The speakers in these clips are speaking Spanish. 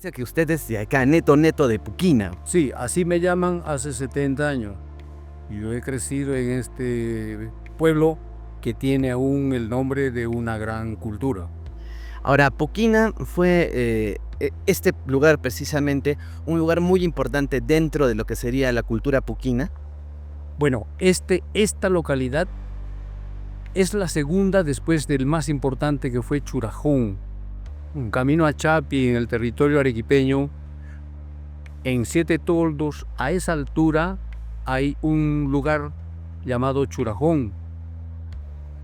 sea que usted es de acá, neto de Puquina. Sí, así me llaman hace 70 años. Yo he crecido en este pueblo que tiene aún el nombre de una gran cultura. Ahora, Puquina fue este lugar precisamente un lugar muy importante dentro de lo que sería la cultura puquina. Bueno, esta localidad es la segunda después del más importante, que fue Churajón. Un camino a Chapi, en el territorio arequipeño, en Siete Toldos, a esa altura hay un lugar llamado Churajón.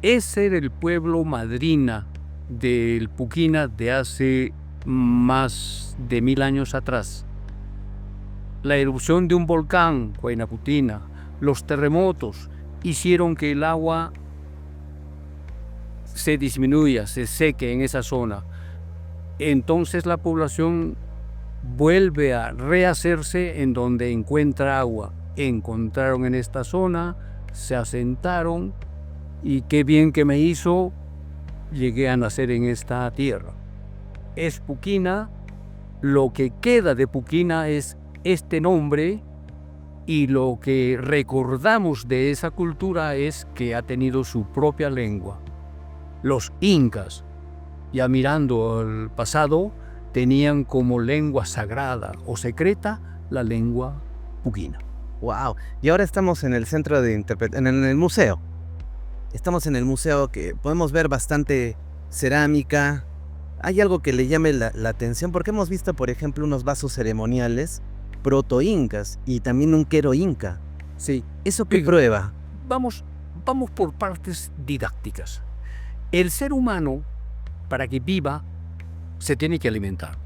Ese era el pueblo madrina del Puquina de hace más de 1000 años atrás. La erupción de un volcán, Huaynaputina, los terremotos hicieron que el agua se disminuya, se seque en esa zona. Entonces la población vuelve a rehacerse en donde encuentra agua. Encontraron en esta zona, se asentaron, y qué bien que me hizo, llegué a nacer en esta tierra. Es Puquina, lo que queda de Puquina es este nombre, y lo que recordamos de esa cultura es que ha tenido su propia lengua. Los incas, ya mirando al pasado, tenían como lengua sagrada o secreta la lengua puquina. Wow. Y ahora estamos en el centro de interpretación, en el museo. Estamos en el museo, que podemos ver bastante cerámica. Hay algo que le llame la atención, porque hemos visto, por ejemplo, unos vasos ceremoniales proto-incas y también un quero inca. Sí. ¿Eso qué prueba? Vamos por partes didácticas. El ser humano, para que viva, se tiene que alimentar.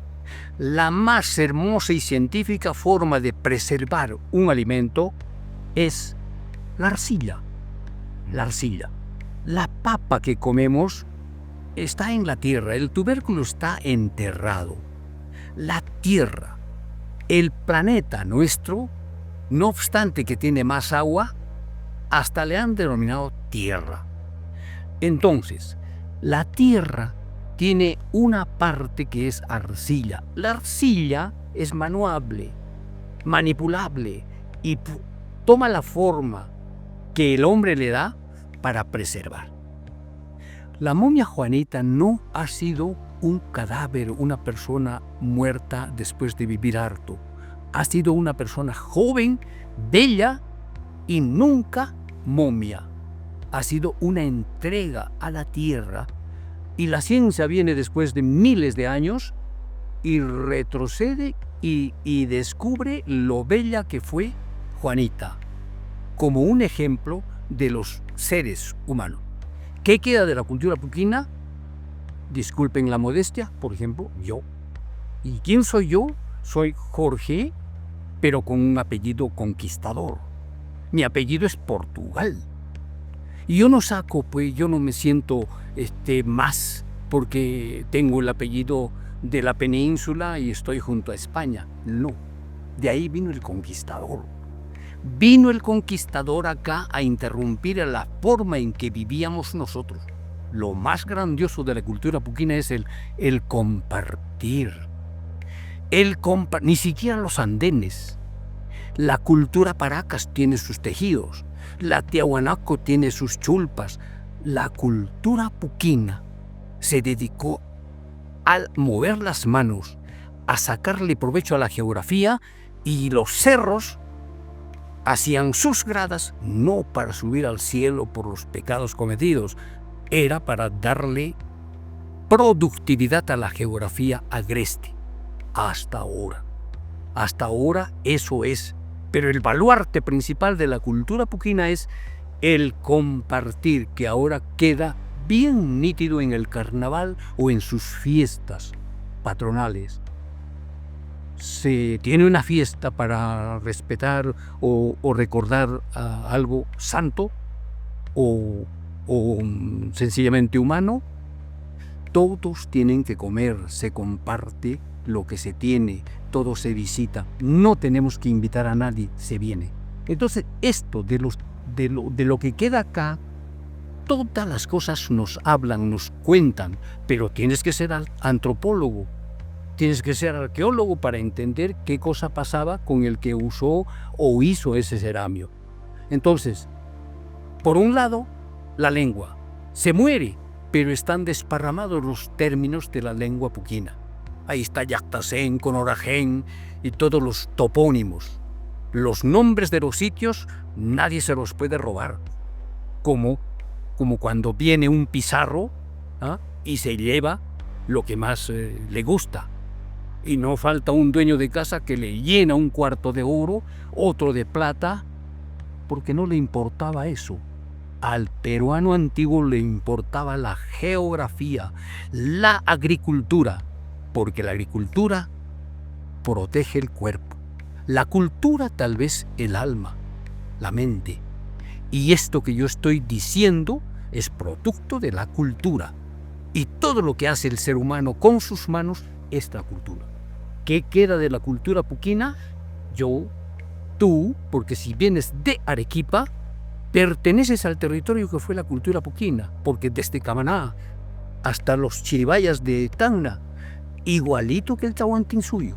La más hermosa y científica forma de preservar un alimento es la arcilla. La arcilla. La papa que comemos está en la tierra, el tubérculo está enterrado. La tierra, el planeta nuestro, no obstante que tiene más agua, hasta le han denominado tierra. Entonces, la tierra tiene una parte que es arcilla. La arcilla es manuable, manipulable, y toma la forma que el hombre le da para preservar. La momia Juanita no ha sido un cadáver, una persona muerta después de vivir harto. Ha sido una persona joven, bella y nunca momia. Ha sido una entrega a la tierra, y la ciencia viene después de miles de años y retrocede y descubre lo bella que fue Juanita, como un ejemplo de los seres humanos. ¿Qué queda de la cultura puquina? Disculpen la modestia, por ejemplo, yo. ¿Y quién soy yo? Soy Jorge, pero con un apellido conquistador. Mi apellido es Portugal. Y yo no saco, pues yo no me siento más porque tengo el apellido de la península y estoy junto a España. No, de ahí vino el conquistador. Vino el conquistador acá a interrumpir la forma en que vivíamos nosotros. Lo más grandioso de la cultura puquina es el compartir. Ni siquiera los andenes. La cultura Paracas tiene sus tejidos. La Tiahuanaco tiene sus chulpas. La cultura puquina se dedicó a mover las manos, a sacarle provecho a la geografía, y los cerros hacían sus gradas no para subir al cielo por los pecados cometidos, era para darle productividad a la geografía agreste. Hasta ahora eso es. Pero el baluarte principal de la cultura puquina es el compartir, que ahora queda bien nítido en el carnaval o en sus fiestas patronales. Se tiene una fiesta para respetar o recordar algo santo o sencillamente humano. Todos tienen que comer, se comparte lo que se tiene, todo se visita, no tenemos que invitar a nadie, se viene. Entonces, esto de lo que queda acá, todas las cosas nos hablan, nos cuentan, pero tienes que ser antropólogo tienes que ser arqueólogo para entender qué cosa pasaba con el que usó o hizo ese ceramio. Entonces, por un lado, la lengua se muere, pero están desparramados los términos de la lengua puquina. Ahí está Yactasén, Conorajén y todos los topónimos. Los nombres de los sitios nadie se los puede robar. Como cuando viene un pizarro, ¿ah?, y se lleva lo que más le gusta. Y no falta un dueño de casa que le llena un cuarto de oro, otro de plata, porque no le importaba eso. Al peruano antiguo le importaba la geografía, la agricultura, porque la agricultura protege el cuerpo. La cultura tal vez el alma, la mente. Y esto que yo estoy diciendo es producto de la cultura. Y todo lo que hace el ser humano con sus manos es la cultura. ¿Qué queda de la cultura puquina? Yo, tú, porque si vienes de Arequipa, perteneces al territorio que fue la cultura puquina, porque desde Camaná hasta los chiribayas de Tacna, igualito que el Tahuantinsuyo.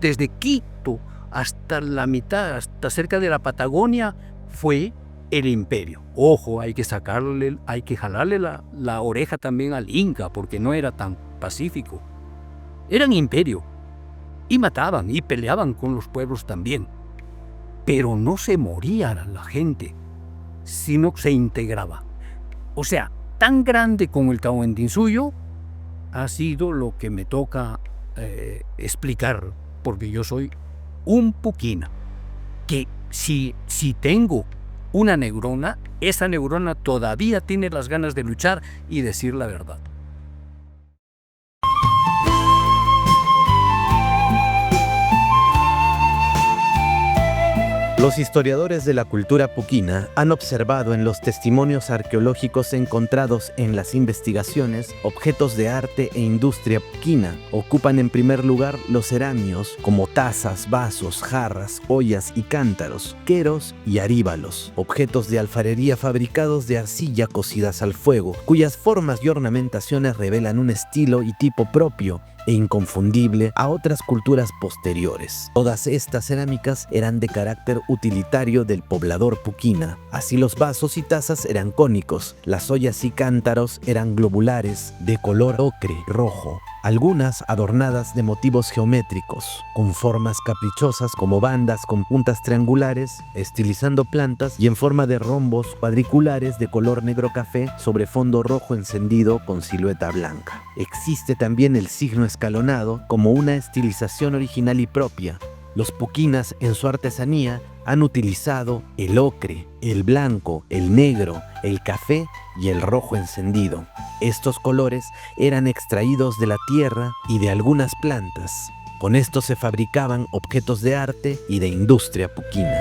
Desde Quito hasta la mitad, hasta cerca de la Patagonia, fue el imperio. Ojo, hay que jalarle la oreja también al Inca, porque no era tan pacífico. Eran imperio, y mataban y peleaban con los pueblos también. Pero no se moría la gente, sino se integraba. O sea, tan grande como el Tahuantinsuyo ha sido lo que me toca explicar, porque yo soy un puquina, que si tengo una neurona, esa neurona todavía tiene las ganas de luchar y decir la verdad. Los historiadores de la cultura puquina han observado en los testimonios arqueológicos encontrados en las investigaciones objetos de arte e industria puquina. Ocupan en primer lugar los ceramios como tazas, vasos, jarras, ollas y cántaros, queros y aríbalos, objetos de alfarería fabricados de arcilla cocidas al fuego, cuyas formas y ornamentaciones revelan un estilo y tipo propio e inconfundible a otras culturas posteriores. Todas estas cerámicas eran de carácter utilitario del poblador puquina. Así los vasos y tazas eran cónicos, las ollas y cántaros eran globulares, de color ocre rojo, algunas adornadas de motivos geométricos, con formas caprichosas como bandas con puntas triangulares, estilizando plantas y en forma de rombos cuadriculares de color negro café sobre fondo rojo encendido con silueta blanca. Existe también el signo escalonado como una estilización original y propia. Los puquinas en su artesanía han utilizado el ocre, el blanco, el negro, el café y el rojo encendido. Estos colores eran extraídos de la tierra y de algunas plantas. Con esto se fabricaban objetos de arte y de industria puquina.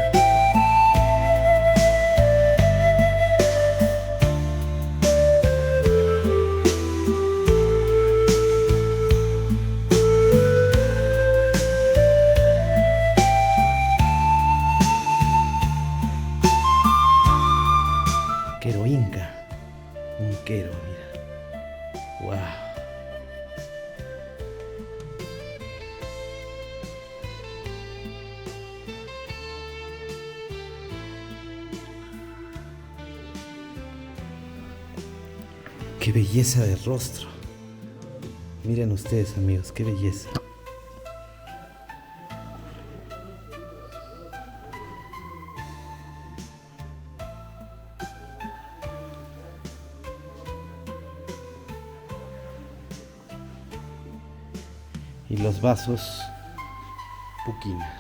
Quero inca, un quero, mira. Wow. Qué belleza de rostro. Miren ustedes, amigos, qué belleza. Y los vasos puquina.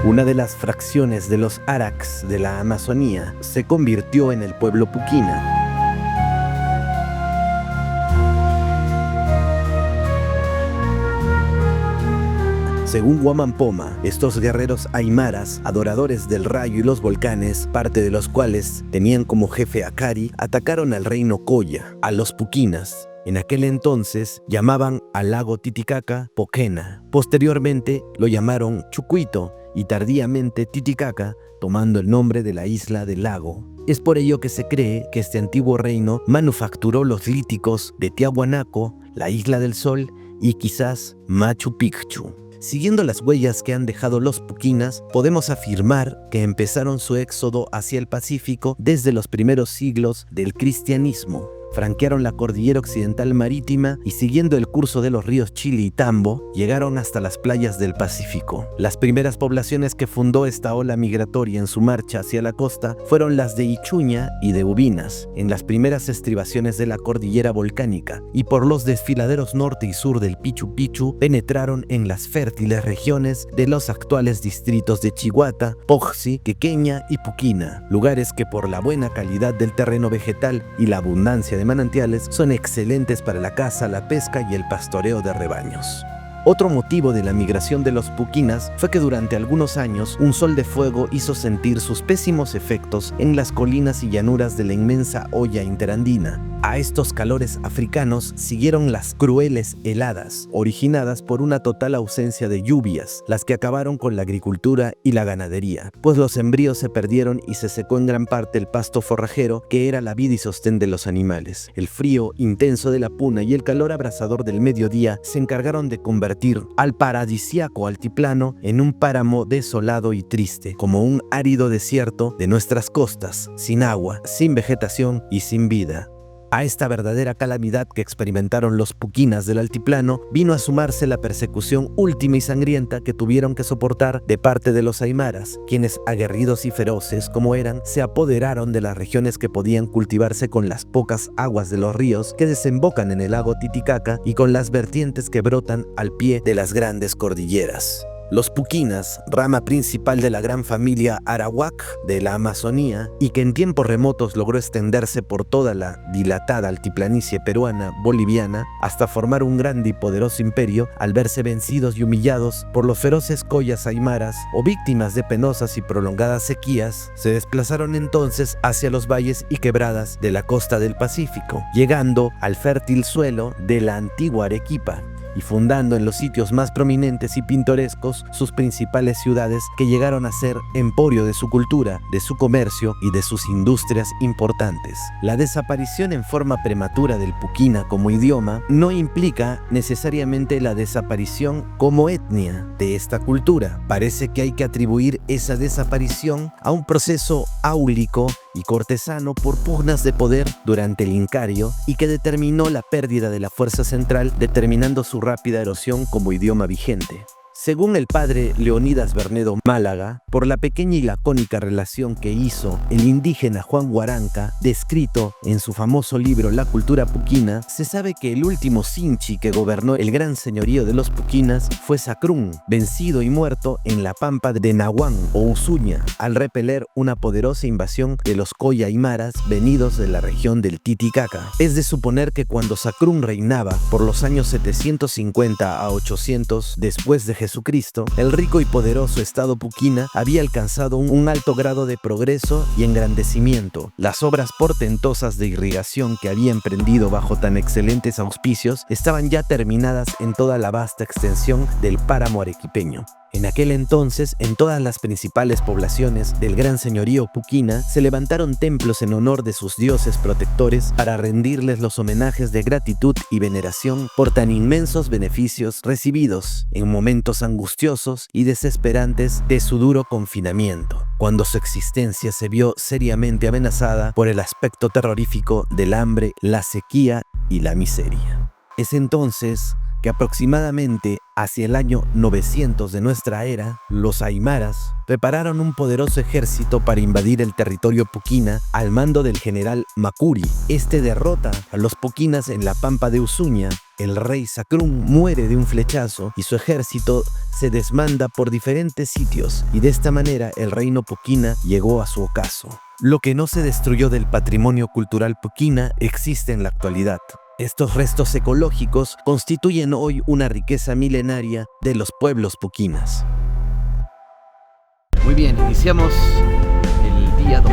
Una de las fracciones de los Araks de la Amazonía se convirtió en el pueblo Puquina. Según Huamampoma, estos guerreros aymaras, adoradores del rayo y los volcanes, parte de los cuales tenían como jefe a Cari, atacaron al reino Coya, a los Puquinas. En aquel entonces llamaban al lago Titicaca Poquena. Posteriormente lo llamaron Chucuito y tardíamente Titicaca, tomando el nombre de la isla del lago. Es por ello que se cree que este antiguo reino manufacturó los líticos de Tiahuanaco, la Isla del Sol y quizás Machu Picchu. Siguiendo las huellas que han dejado los Puquinas, podemos afirmar que empezaron su éxodo hacia el Pacífico desde los primeros siglos del cristianismo. Franquearon la cordillera occidental marítima y siguiendo el curso de los ríos Chili y Tambo, llegaron hasta las playas del Pacífico. Las primeras poblaciones que fundó esta ola migratoria en su marcha hacia la costa fueron las de Ichuña y de Ubinas, en las primeras estribaciones de la cordillera volcánica, y por los desfiladeros norte y sur del Pichu Pichu penetraron en las fértiles regiones de los actuales distritos de Chihuata, Poxi, Quequeña y Puquina, lugares que por la buena calidad del terreno vegetal y la abundancia de manantiales son excelentes para la caza, la pesca y el pastoreo de rebaños. Otro motivo de la migración de los Puquinas fue que durante algunos años un sol de fuego hizo sentir sus pésimos efectos en las colinas y llanuras de la inmensa olla interandina. A estos calores africanos siguieron las crueles heladas, originadas por una total ausencia de lluvias, las que acabaron con la agricultura y la ganadería, pues los sembríos se perdieron y se secó en gran parte el pasto forrajero que era la vida y sostén de los animales. El frío intenso de la puna y el calor abrasador del mediodía se encargaron de convertir al paradisíaco altiplano en un páramo desolado y triste, como un árido desierto de nuestras costas, sin agua, sin vegetación y sin vida. A esta verdadera calamidad que experimentaron los Puquinas del altiplano vino a sumarse la persecución última y sangrienta que tuvieron que soportar de parte de los aymaras, quienes, aguerridos y feroces como eran, se apoderaron de las regiones que podían cultivarse con las pocas aguas de los ríos que desembocan en el lago Titicaca y con las vertientes que brotan al pie de las grandes cordilleras. Los Puquinas, rama principal de la gran familia Arawak de la Amazonía y que en tiempos remotos logró extenderse por toda la dilatada altiplanicie peruana, boliviana, hasta formar un grande y poderoso imperio, al verse vencidos y humillados por los feroces collas aymaras o víctimas de penosas y prolongadas sequías, se desplazaron entonces hacia los valles y quebradas de la costa del Pacífico, llegando al fértil suelo de la antigua Arequipa, y fundando en los sitios más prominentes y pintorescos sus principales ciudades que llegaron a ser emporio de su cultura, de su comercio y de sus industrias importantes. La desaparición en forma prematura del Puquina como idioma no implica necesariamente la desaparición como etnia de esta cultura. Parece que hay que atribuir esa desaparición a un proceso áulico y cortesano por pugnas de poder durante el Incario y que determinó la pérdida de la fuerza central, determinando su rápida erosión como idioma vigente. Según el padre Leonidas Bernedo Málaga, por la pequeña y lacónica relación que hizo el indígena Juan Guaranca, descrito en su famoso libro La cultura puquina, se sabe que el último Sinchi que gobernó el gran señorío de los Puquinas fue Sacrún, vencido y muerto en la pampa de Nahuán o Usuña, al repeler una poderosa invasión de los Coya aymaras venidos de la región del Titicaca. Es de suponer que cuando Sacrún reinaba por los años 750 a 800 después de Jesucristo, el rico y poderoso estado Puquina había alcanzado un alto grado de progreso y engrandecimiento. Las obras portentosas de irrigación que había emprendido bajo tan excelentes auspicios estaban ya terminadas en toda la vasta extensión del páramo arequipeño. En aquel entonces, en todas las principales poblaciones del gran señorío Puquina, se levantaron templos en honor de sus dioses protectores para rendirles los homenajes de gratitud y veneración por tan inmensos beneficios recibidos en momentos angustiosos y desesperantes de su duro confinamiento, cuando su existencia se vio seriamente amenazada por el aspecto terrorífico del hambre, la sequía y la miseria. Es entonces que aproximadamente Hacia el año 900 de nuestra era, los aymaras prepararon un poderoso ejército para invadir el territorio puquina al mando del general Macuri. Este derrota a los puquinas en la pampa de Usuña. El rey Sacrún muere de un flechazo y su ejército se desmanda por diferentes sitios, y de esta manera el reino puquina llegó a su ocaso. Lo que no se destruyó del patrimonio cultural puquina existe en la actualidad. Estos restos ecológicos constituyen hoy una riqueza milenaria de los pueblos puquinas. Muy bien, iniciamos el día 2.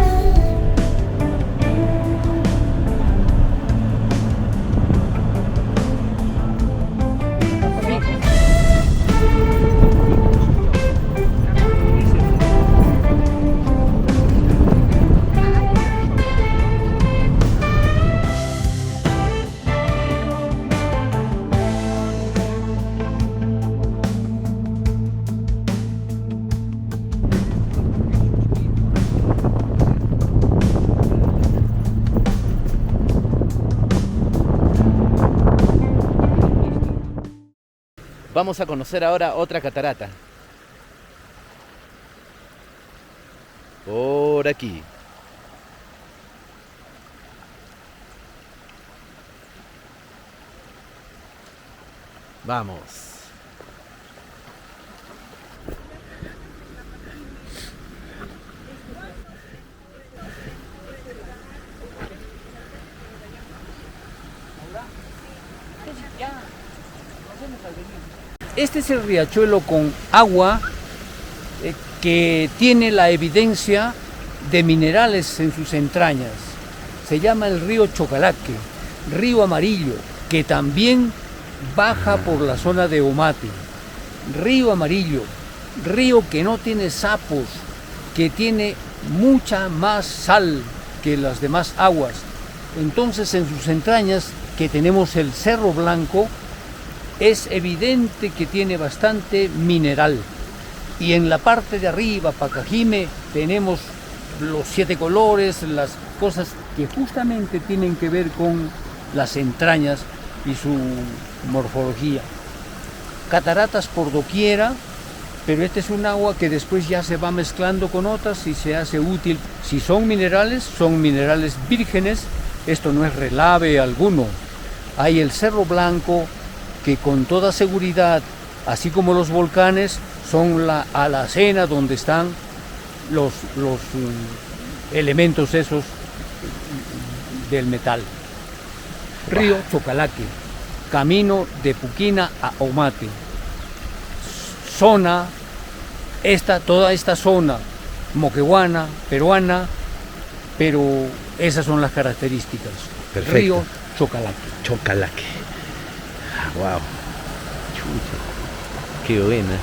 Vamos a conocer ahora otra catarata. Por aquí. Vamos. Este es el riachuelo con agua que tiene la evidencia de minerales en sus entrañas. Se llama el río Chocalaque, río amarillo, que también baja por la zona de Omate. Río amarillo, río que no tiene sapos, que tiene mucha más sal que las demás aguas. Entonces en sus entrañas, que tenemos el Cerro Blanco, es evidente que tiene bastante mineral. Y en la parte de arriba, Pacajime, tenemos los 7 colores, las cosas que justamente tienen que ver con las entrañas y su morfología. Cataratas por doquiera, pero este es un agua que después ya se va mezclando con otras y se hace útil. Si son minerales vírgenes, esto no es relave alguno. Hay el Cerro Blanco, que con toda seguridad, así como los volcanes, son la alacena donde están los elementos esos del metal. Río Chocalaque, camino de Puquina a Omate. Zona, toda esta zona moqueguana, peruana, pero esas son las características. Perfecto. Río Chocalaque. Chocalaque. Wow. Chucha. Qué buena.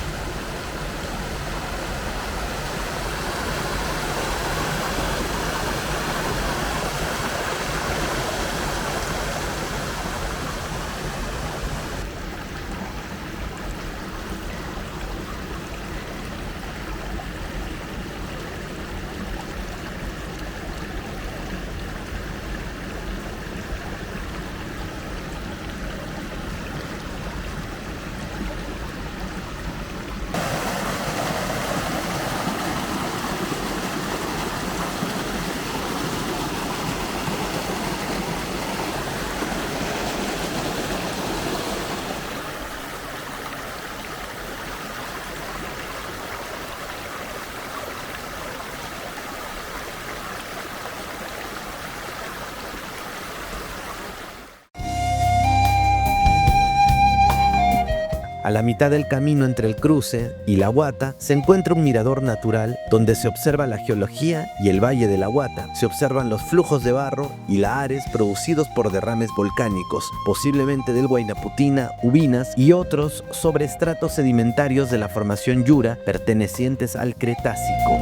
A la mitad del camino entre el cruce y la Huata se encuentra un mirador natural donde se observa la geología y el valle de la Huata. Se observan los flujos de barro y lahares producidos por derrames volcánicos, posiblemente del Huaynaputina, Ubinas y otros sobreestratos sedimentarios de la formación Yura pertenecientes al Cretácico.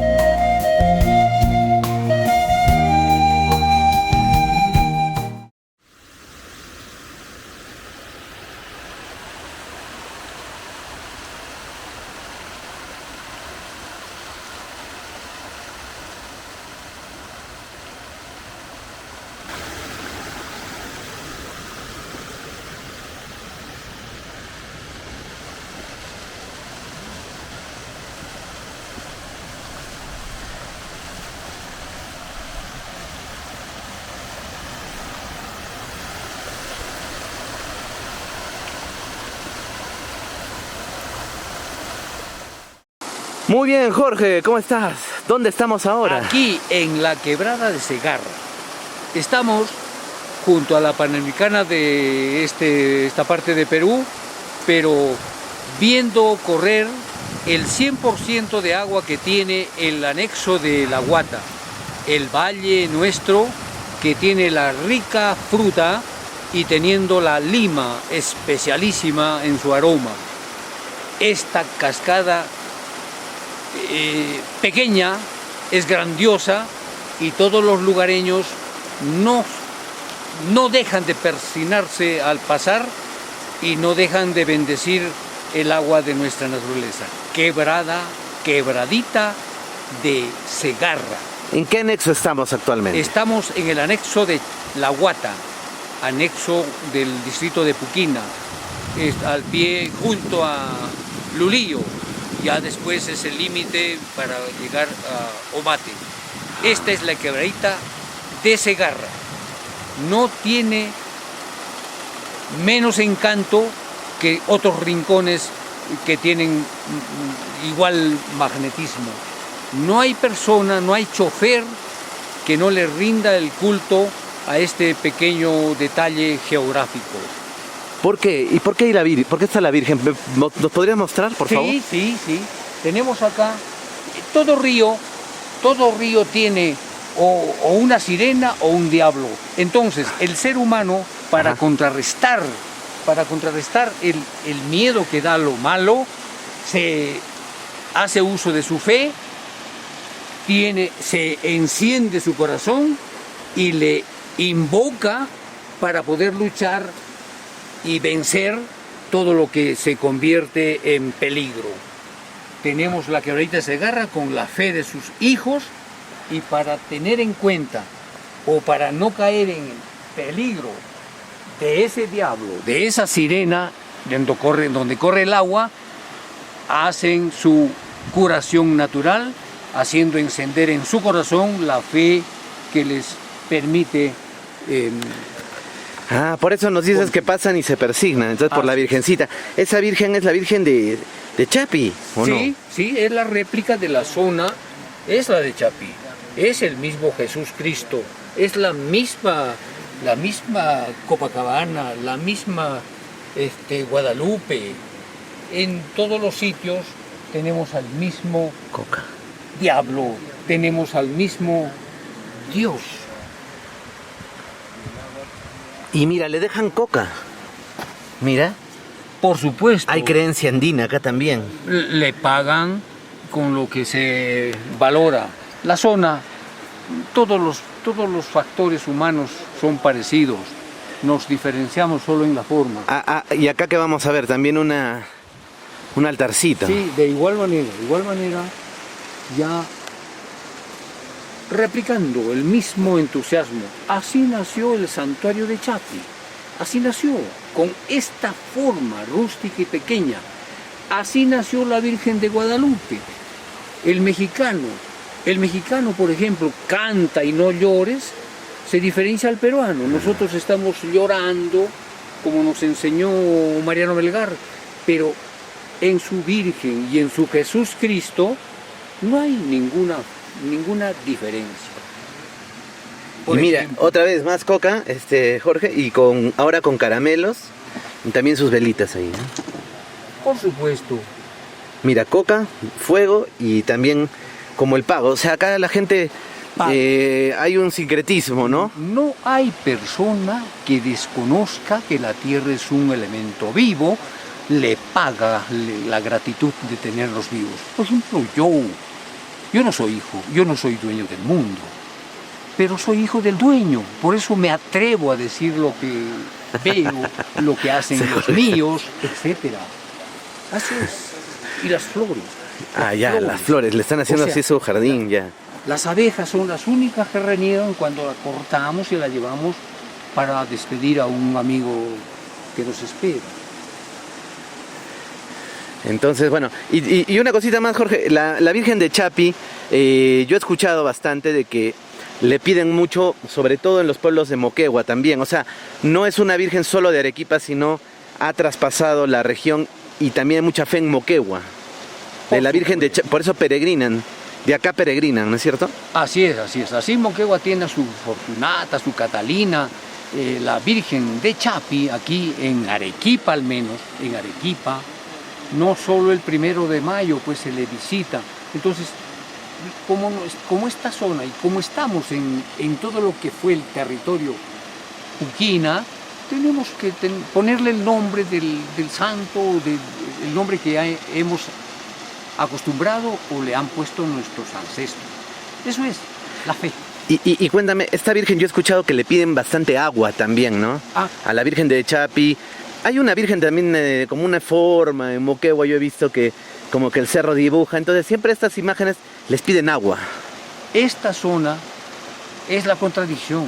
Muy bien, Jorge, ¿cómo estás? ¿Dónde estamos ahora? Aquí en la quebrada de Segarra. Estamos junto a la Panamericana de esta parte de Perú, pero viendo correr el 100% de agua que tiene el anexo de La Guata, el valle nuestro que tiene la rica fruta y teniendo la lima especialísima en su aroma. Esta cascada pequeña es grandiosa y todos los lugareños no dejan de persignarse al pasar y no dejan de bendecir el agua de nuestra naturaleza. Quebradita de Segarra. ¿En qué anexo estamos actualmente? Estamos en el anexo de La Guata, anexo del distrito de Puquina, al pie junto a Lulillo. Ya después es el límite para llegar a Omate. Esta es la quebradita de Segarra. No tiene menos encanto que otros rincones que tienen igual magnetismo. No hay persona, no hay chofer que no le rinda el culto a este pequeño detalle geográfico. ¿Por qué? ¿Y por qué la Virgen? ¿Por qué está la Virgen? ¿Nos podrías mostrar, por favor? Sí. Tenemos acá, todo río tiene o una sirena o un diablo. Entonces, el ser humano, para contrarrestar el miedo que da lo malo, se hace uso de su fe, se enciende su corazón y le invoca para poder luchar y vencer todo lo que se convierte en peligro. Tenemos la quebradita de Segarra con la fe de sus hijos, y para tener en cuenta o para no caer en peligro de ese diablo, de esa sirena donde corre el agua, hacen su curación natural, haciendo encender en su corazón la fe que les permite. Por eso nos dices que pasan y se persignan, entonces por la Virgencita. Esa Virgen es la Virgen de Chapi, ¿o no? Sí, es la réplica de la zona, es la de Chapi. Es el mismo Jesús Cristo, es la misma Copacabana, la misma Guadalupe. En todos los sitios tenemos al mismo diablo, tenemos al mismo Dios. Y mira, le dejan coca. Mira. Por supuesto. Hay creencia andina acá también. Le pagan con lo que se valora. La zona, todos los factores humanos son parecidos. Nos diferenciamos solo en la forma. Y acá que vamos a ver también un altarcito. Sí, de igual manera, ya replicando el mismo entusiasmo. Así nació el santuario de Chapi. Así nació, con esta forma rústica y pequeña. Así nació la Virgen de Guadalupe. El mexicano, por ejemplo, canta y no llores, se diferencia al peruano. Nosotros estamos llorando, como nos enseñó Mariano Melgar, pero en su Virgen y en su Jesús Cristo no hay ninguna diferencia. Y mira, otra vez más coca, Jorge, y ahora con caramelos, y también sus velitas ahí, ¿no? Por supuesto. Mira, coca, fuego y también como el pago. O sea, acá la gente hay un sincretismo, ¿no? No hay persona que desconozca que la tierra es un elemento vivo, le paga la gratitud de tenerlos vivos. Por ejemplo, yo no soy hijo, yo no soy dueño del mundo, pero soy hijo del dueño. Por eso me atrevo a decir lo que veo, lo que hacen los míos, etc. Así es. Y las flores. Las flores, le están haciendo así su jardín, ya. Las abejas son las únicas que reniegan cuando la cortamos y la llevamos para despedir a un amigo que nos espera. Entonces, bueno, y una cosita más, Jorge, la Virgen de Chapi, yo he escuchado bastante de que le piden mucho, sobre todo en los pueblos de Moquegua también. O sea, no es una Virgen solo de Arequipa, sino ha traspasado la región y también hay mucha fe en Moquegua. de la Virgen de Chapi, por eso peregrinan, de acá peregrinan, ¿no es cierto? Así es, así es. Así Moquegua tiene a su Fortunata, su Catalina, la Virgen de Chapi, aquí en Arequipa al menos, en Arequipa, no solo el 1 de mayo pues se le visita. Entonces, como esta zona y como estamos en todo lo que fue el territorio Puquina, tenemos que ponerle el nombre del santo, el nombre que hemos acostumbrado o le han puesto nuestros ancestros. Eso es la fe. Y cuéntame, esta Virgen yo he escuchado que le piden bastante agua también, ¿no? A la Virgen de Chapi. Hay una Virgen también como una forma, en Moquegua yo he visto que como que el cerro dibuja, entonces siempre estas imágenes les piden agua. Esta zona es la contradicción.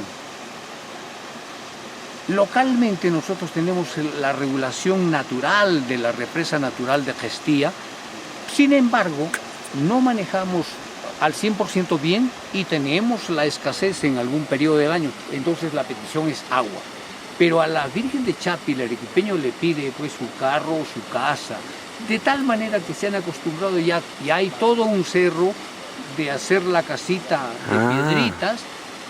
Localmente nosotros tenemos la regulación natural de la represa natural de Gestía, sin embargo no manejamos al 100% bien y tenemos la escasez en algún periodo del año, entonces la petición es agua. Pero a la Virgen de Chapi el arequipeño le pide pues su carro, su casa, de tal manera que se han acostumbrado ya hay todo un cerro de hacer la casita de piedritas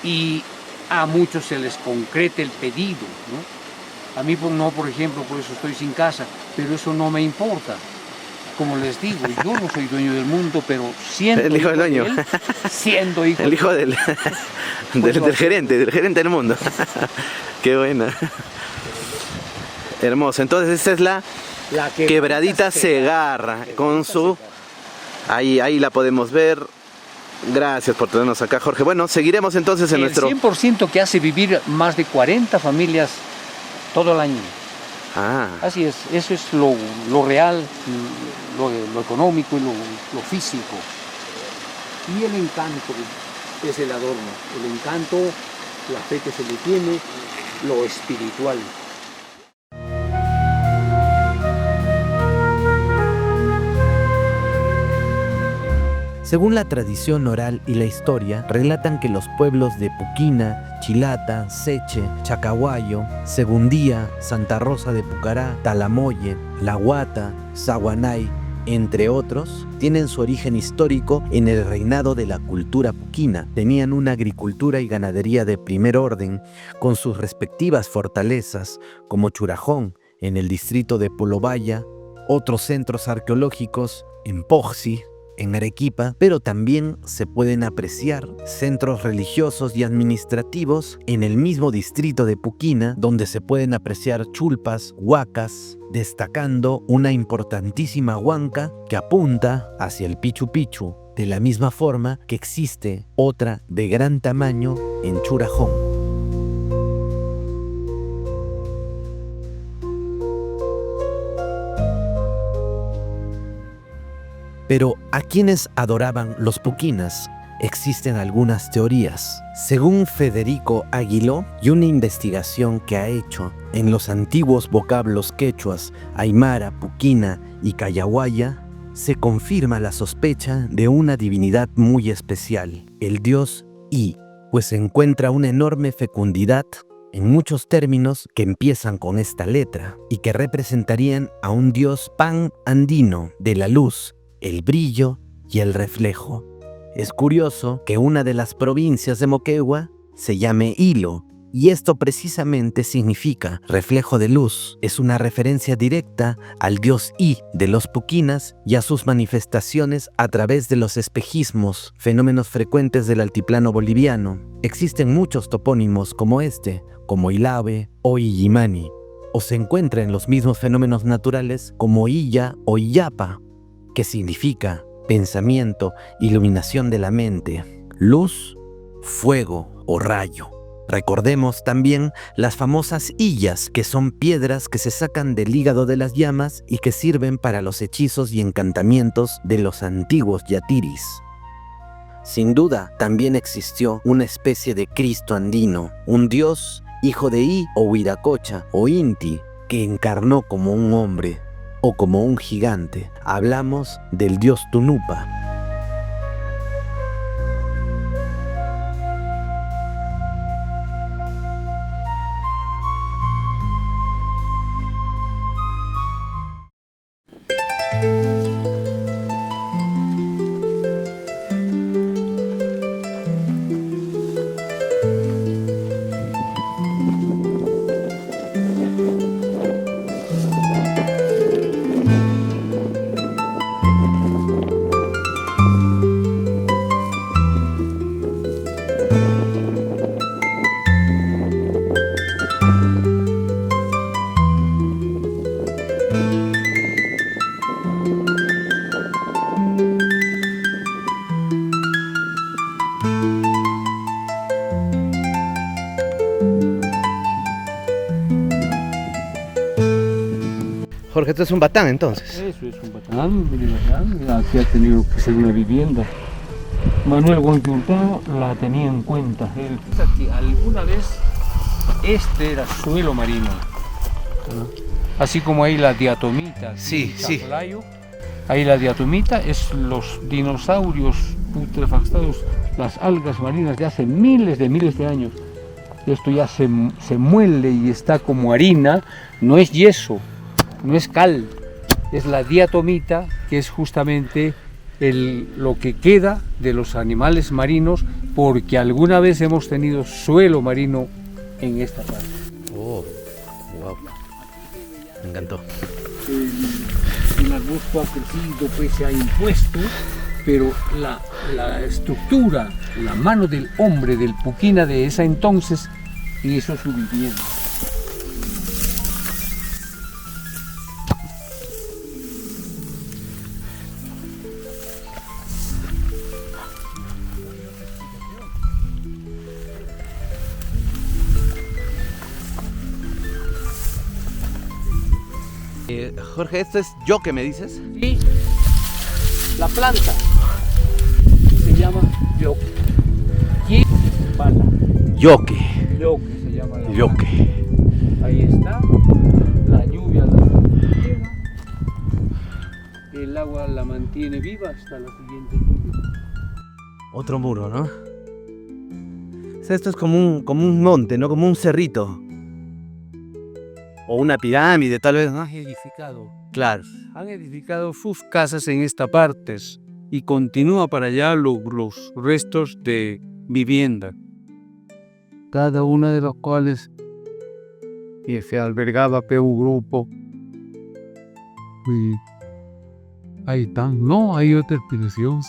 y a muchos se les concreta el pedido, ¿no? A mí no, por ejemplo, por eso estoy sin casa, pero eso no me importa. Como les digo, yo no soy dueño del mundo, pero siendo el hijo del dueño. De él, siendo hijo el hijo del gerente del mundo. Qué buena. Hermoso. Entonces esta es la Quebradita Segarra con su... Ahí la podemos ver. Gracias por tenernos acá, Jorge. Bueno, seguiremos entonces en nuestro... El 100% que hace vivir más de 40 familias todo el año. Así es, eso es lo real, lo económico y lo físico. Y el encanto es el adorno, el encanto, la fe que se le tiene, lo espiritual. Según la tradición oral y la historia, relatan que los pueblos de Puquina, Chilata, Seche, Chacahuayo, Segundía, Santa Rosa de Pucará, Talamoye, La Guata, Zaguanay, entre otros, tienen su origen histórico en el reinado de la cultura puquina. Tenían una agricultura y ganadería de primer orden, con sus respectivas fortalezas, como Churajón, en el distrito de Polobaya, otros centros arqueológicos en Pojsi, en Arequipa, pero también se pueden apreciar centros religiosos y administrativos en el mismo distrito de Puquina, donde se pueden apreciar chulpas, huacas, destacando una importantísima huanca que apunta hacia el Pichu Pichu, de la misma forma que existe otra de gran tamaño en Churajón. Pero ¿a quiénes adoraban los puquinas? Existen algunas teorías. Según Federico Aguiló y una investigación que ha hecho en los antiguos vocablos quechuas aymara, puquina y cayahuaya, se confirma la sospecha de una divinidad muy especial, el dios I, pues se encuentra una enorme fecundidad en muchos términos que empiezan con esta letra y que representarían a un dios pan-andino de la luz, el brillo y el reflejo. Es curioso que una de las provincias de Moquegua se llame Hilo, y esto precisamente significa reflejo de luz. Es una referencia directa al dios I de los puquinas y a sus manifestaciones a través de los espejismos, fenómenos frecuentes del altiplano boliviano. Existen muchos topónimos como este, como Ilave o Illimani, o se encuentra en los mismos fenómenos naturales como Illa o Illapa, que significa pensamiento, iluminación de la mente, luz, fuego o rayo. Recordemos también las famosas illas, que son piedras que se sacan del hígado de las llamas y que sirven para los hechizos y encantamientos de los antiguos yatiris. Sin duda, también existió una especie de Cristo andino, un dios, hijo de I o Huiracocha o Inti, que encarnó como un hombre o como un gigante. Hablamos del dios Tunupa. Jorge, esto es un batán entonces. Eso es un batán, aquí ha tenido que ser una vivienda. Manuel Guanquintano la tenía en cuenta. Él piensa que alguna vez este era suelo marino. Así como hay la diatomita. Sí, sí. Chaclayo, ahí la diatomita es los dinosaurios putrefactados, las algas marinas de hace miles de años. Esto ya se muele y está como harina, no es yeso, no es cal, es la diatomita, que es justamente lo que queda de los animales marinos, porque alguna vez hemos tenido suelo marino en esta parte. Oh, wow. Me encantó. El arbusto ha crecido, pues se ha impuesto, pero la estructura, la mano del hombre, del Puquina de esa entonces, hizo su vivienda. Jorge, ¿esto es yoque, me dices? Sí, la planta se llama yoque. Y pala. Yoque. Yoque se llama la Yoque. planta. Ahí está, la lluvia la lleva, el agua la mantiene viva hasta la siguiente lluvia. Otro muro, ¿no? O sea, esto es como un monte, ¿no? Como un cerrito. O una pirámide, tal vez, ¿no? Edificado. Claro. Han edificado sus casas en esta parte y continúa para allá los restos de vivienda. Cada una de las cuales y se albergaba por un grupo. Y ahí están. No, hay otra explicación.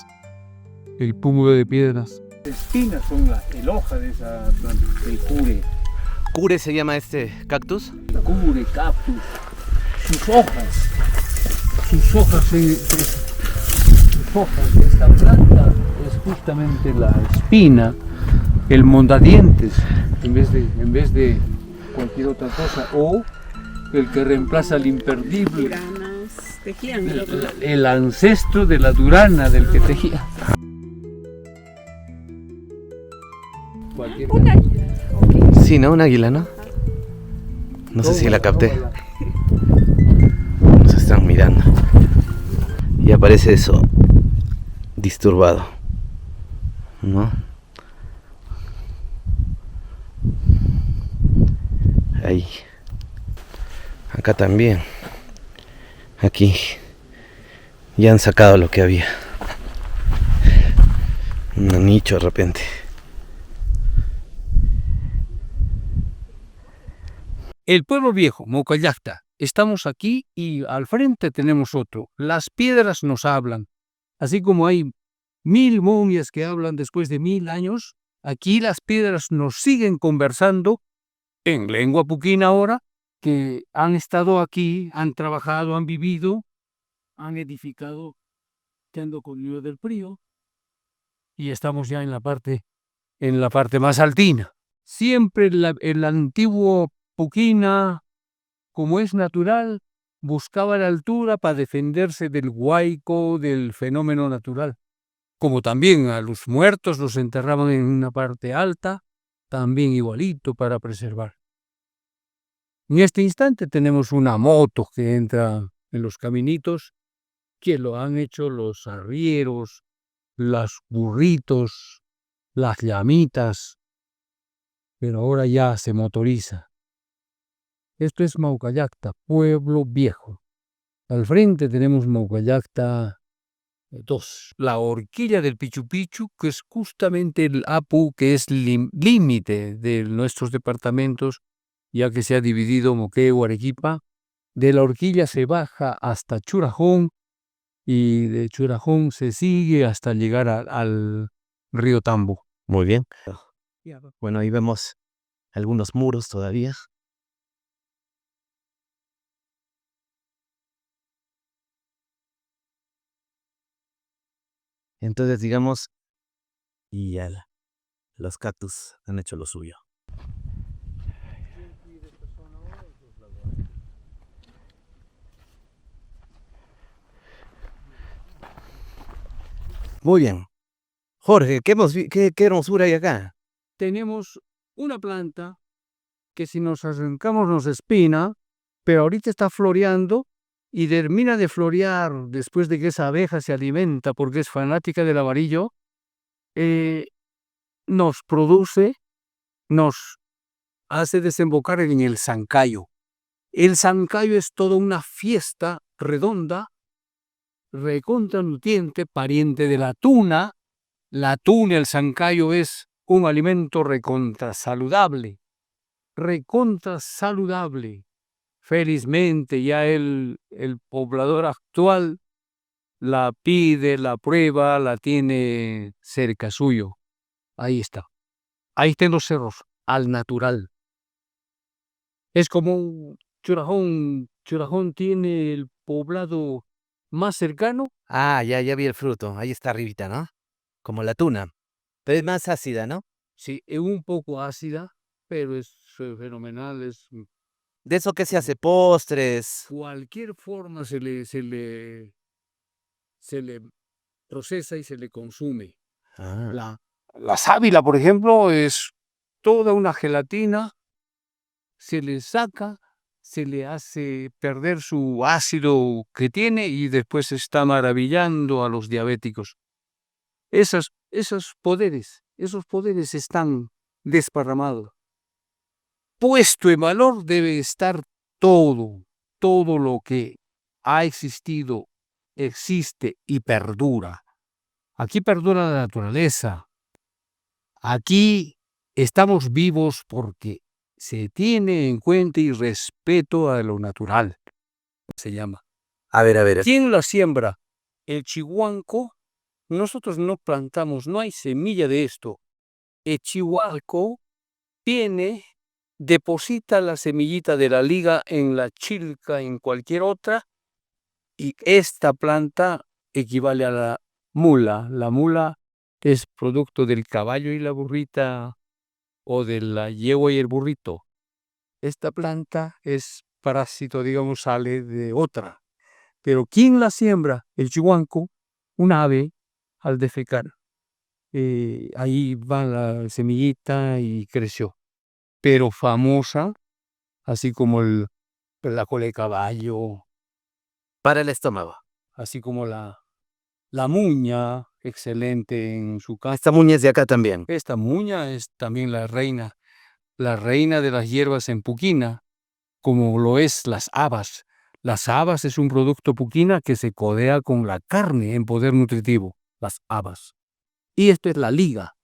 El cúmulo de piedras. Las espinas son el hoja de esa planta, el cure. ¿Cure se llama este cactus? El cure, cactus. Sus hojas. Sus hojas de esta planta es justamente la espina, el mondadientes, en vez de cualquier otra cosa, o el que reemplaza al imperdible, el ancestro de la durana del que tejía. Cualquier cosa. Sí, ¿no? Un águila, ¿no? No sé si la capté. Tómala. Nos están mirando. Y aparece eso disturbado, ¿no? Ahí. Acá también. Aquí. Ya han sacado lo que había. Un nicho de repente. El pueblo viejo, Mocallacta. Estamos aquí y al frente tenemos otro. Las piedras nos hablan. Así como hay 1000 momias que hablan después de 1000 años, aquí las piedras nos siguen conversando en lengua puquina ahora, que han estado aquí, han trabajado, han vivido, han edificado, yendo con Río del Prío, y estamos ya en la parte más altina. Siempre el antiguo Puquina, como es natural, buscaba la altura para defenderse del huaico, del fenómeno natural. Como también a los muertos los enterraban en una parte alta, también igualito para preservar. En este instante tenemos una moto que entra en los caminitos, que lo han hecho los arrieros, los burritos, las llamitas, pero ahora ya se motoriza. Esto es Maucallacta, pueblo viejo. Al frente tenemos Maucallacta 2. La horquilla del Pichu Pichu, que es justamente el Apu, que es límite de nuestros departamentos, ya que se ha dividido Moquegua, Arequipa. De la horquilla se baja hasta Churajón y de Churajón se sigue hasta llegar al río Tambo. Muy bien. Bueno, ahí vemos algunos muros todavía. Entonces, digamos, y ya los cactus han hecho lo suyo. Muy bien. Jorge, ¿qué hermosura hay acá? Tenemos una planta que si nos acercamos nos espina, pero ahorita está floreando y termina de florear después de que esa abeja se alimenta porque es fanática del amarillo, nos produce, nos hace desembocar en el zancayo. El zancayo es toda una fiesta redonda, recontra nutriente, pariente de la tuna. La tuna, el zancayo, es un alimento recontra saludable. Recontra saludable. Felizmente ya el poblador actual la pide, la prueba, la tiene cerca suyo. Ahí está. Ahí están los cerros, al natural. Es como un Churajón. Churajón tiene el poblado más cercano. Ah, ya vi el fruto. Ahí está arribita, ¿no? Como la tuna. Pero es más ácida, ¿no? Sí, es un poco ácida, pero es fenomenal. Es De eso que se hace postres. cualquier forma se le procesa y se le consume. Ah. La sábila, por ejemplo, es toda una gelatina, se le saca, se le hace perder su ácido que tiene y después está maravillando a los diabéticos. Esos poderes están desparramados. Puesto en valor debe estar todo lo que ha existido, existe y perdura. Aquí perdura la naturaleza. Aquí estamos vivos porque se tiene en cuenta y respeto a lo natural, se llama. A ver. ¿Quién la siembra? El chihuanco. Nosotros no plantamos, no hay semilla de esto. El chihuanco deposita la semillita de la liga en la chilca, en cualquier otra, y esta planta equivale a la mula. La mula es producto del caballo y la burrita, o de la yegua y el burrito. Esta planta es parásito, digamos, sale de otra. Pero ¿quién la siembra? El chihuanco, un ave, al defecar. Ahí va la semillita y creció. Pero famosa, así como la cola de caballo, Para el estómago. así como la muña, excelente en su casa. Esta muña es de acá también. Esta muña es también la reina de las hierbas en Puquina, como lo es las habas. Las habas es un producto puquina que se codea con la carne en poder nutritivo, las habas. Y esto es la liga.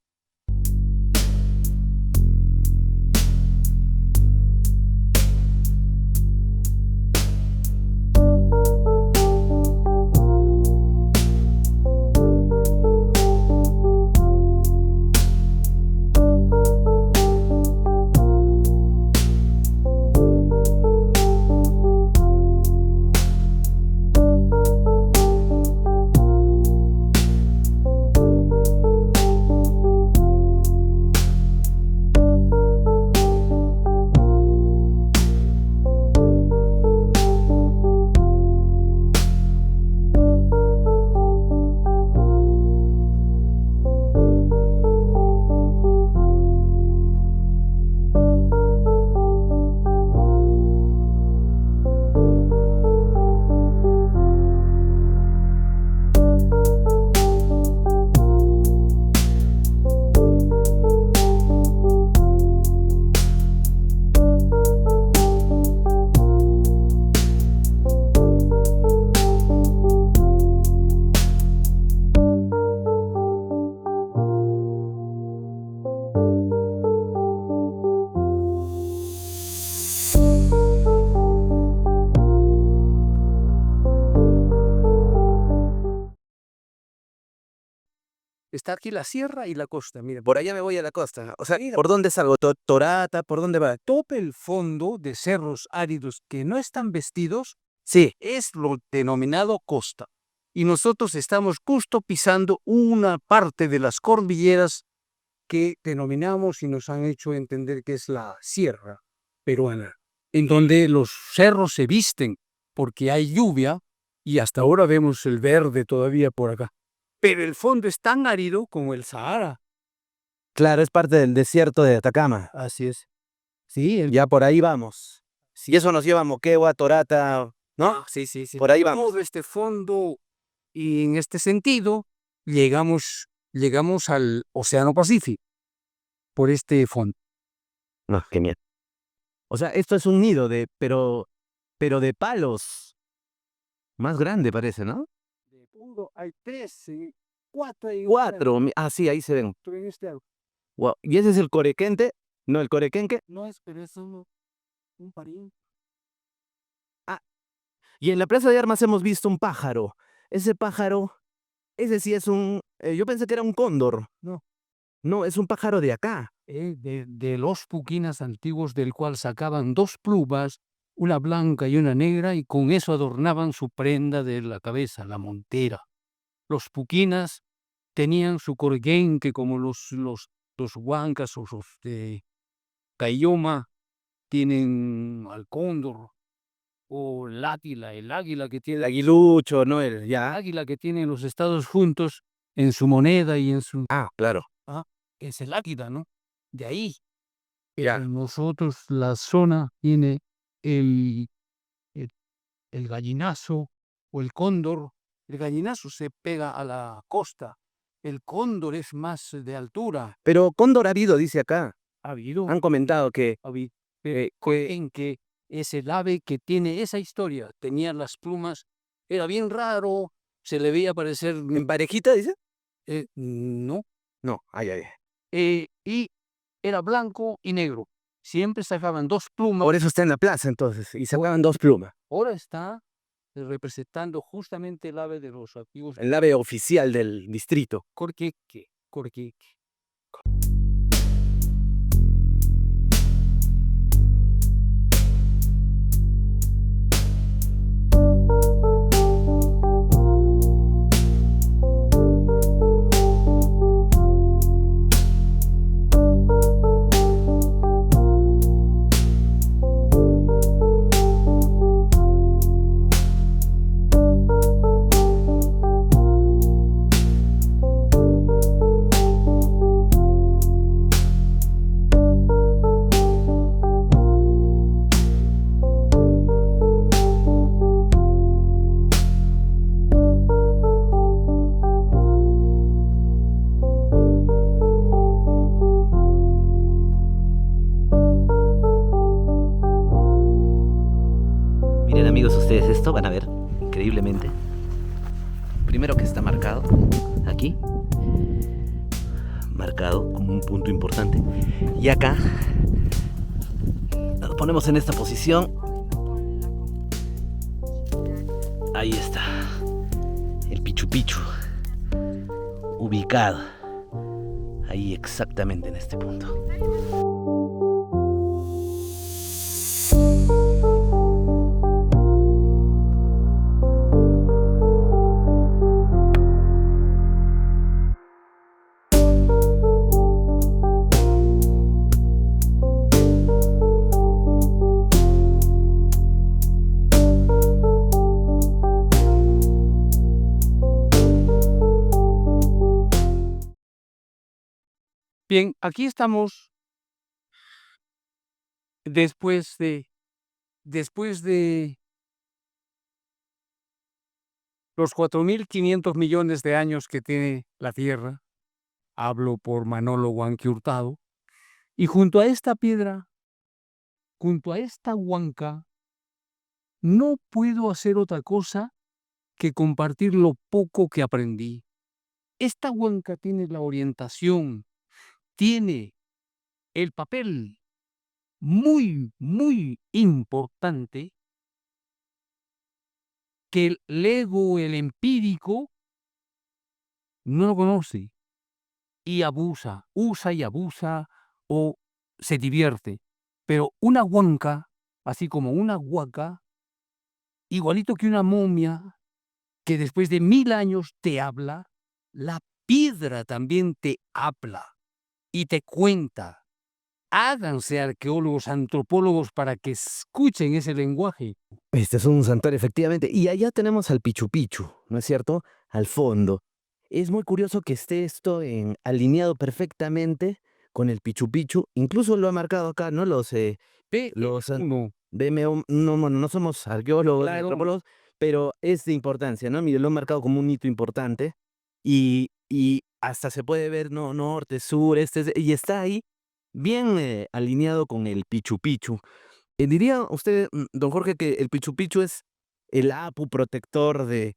Está aquí la sierra y la costa, mira. Por allá me voy a la costa. O sea, ¿por dónde salgo? ¿Torata? ¿Por dónde va? Todo el fondo de cerros áridos que no están vestidos Sí. es lo denominado costa. Y nosotros estamos justo pisando una parte de las cordilleras que denominamos y nos han hecho entender que es la sierra peruana, en donde los cerros se visten porque hay lluvia y hasta ahora vemos el verde todavía por acá. pero el fondo es tan árido como el Sahara. Claro, es parte del desierto de Atacama. Así es. Sí, Ya por ahí vamos. Si eso nos lleva a Moquegua, Torata, ¿no? sí, sí, sí. Por ahí vamos. Todo este fondo, y en este sentido llegamos al Océano Pacífico por este fondo. No, genial. O sea, esto es un nido pero de palos. Más grande parece, ¿no? De fondo hay 3, 4 y 4. Ah, sí, ahí se ven. en este lado. Wow. ¿Y ese es el corequente? No, el corequenque. No es, pero es un pariente. Y en la Plaza de Armas hemos visto un pájaro. Ese pájaro, ese sí es un... yo pensé que era un cóndor. No. No, es un pájaro de acá. De los puquinas antiguos, del cual sacaban 2 plumas, una blanca y una negra, y con eso adornaban su prenda de la cabeza, la montera. Los puquinas tenían su corguenque como los huancas o los de Cayoma tienen al cóndor, o el águila que tiene El aguilucho, ¿no? El el ya. águila que tienen los Estados juntos en su moneda y en su... Ah, claro. Es el águila, ¿no? De ahí. Ya. Nosotros, la zona tiene el, el, el gallinazo o el cóndor. El gallinazo se pega a la costa. El cóndor es más de altura. Pero cóndor ha habido, dice acá. Ha habido, Han comentado que... en que es el ave que tiene esa historia. Tenía las plumas, era bien raro, se le veía parecer... ¿En parejita, dice? no. No, ay, ay. Y era blanco y negro. Siempre sacaban 2 plumas. Por eso está en la plaza, entonces. Y se juegan 2 plumas. Ahora está representando justamente el ave de los antiguos El ave oficial del distrito. Corqueque. Miren amigos ustedes esto, van a ver increíblemente. Primero que está marcado aquí, marcado como un punto importante. Y acá lo ponemos en esta posición. Ahí está, el Pichu Pichu, ubicado ahí exactamente en este punto. Bien, aquí estamos después de los 4.500 millones de años que tiene la Tierra. Hablo por Manolo Huanqui Hurtado. Y junto a esta piedra, junto a esta huanca, no puedo hacer otra cosa que compartir lo poco que aprendí. Esta huanca tiene la orientación, tiene el papel muy, muy importante que el ego, el empírico, no lo conoce y abusa, usa y abusa o se divierte. Pero una huanca, así como una huaca, igualito que una momia, que después de 1000 años te habla, la piedra también te habla y te cuenta. Háganse arqueólogos, antropólogos para que escuchen ese lenguaje. Este es un santuario, efectivamente. Y allá tenemos al Pichu Pichu, ¿no es cierto? Al fondo. Es muy curioso que esté esto alineado perfectamente con el Pichu Pichu. Incluso lo ha marcado acá, ¿no? Los Uno, BMO, no, bueno, no somos arqueólogos, claro, antropólogos, pero es de importancia, ¿no? Mire, lo han marcado como un hito importante y hasta se puede ver, ¿no? Norte, sur, y está ahí bien alineado con el Pichu Pichu. ¿Diría usted, don Jorge, que el Pichu Pichu es el apu protector de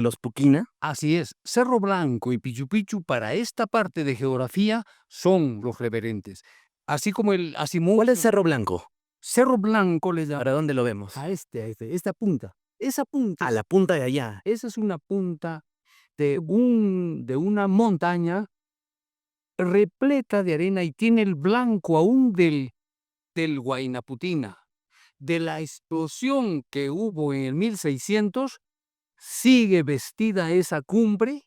los Puquina? así es. Cerro Blanco y Pichu Pichu para esta parte de geografía son los referentes. Así como el Asimov. ¿Cuál es Cerro Blanco? Cerro Blanco le llama ¿Para dónde lo vemos? a esta punta. Esa punta, A la punta de allá. esa es una punta de una montaña repleta de arena y tiene el blanco aún del Huaynaputina. De la explosión que hubo en el 1600, sigue vestida esa cumbre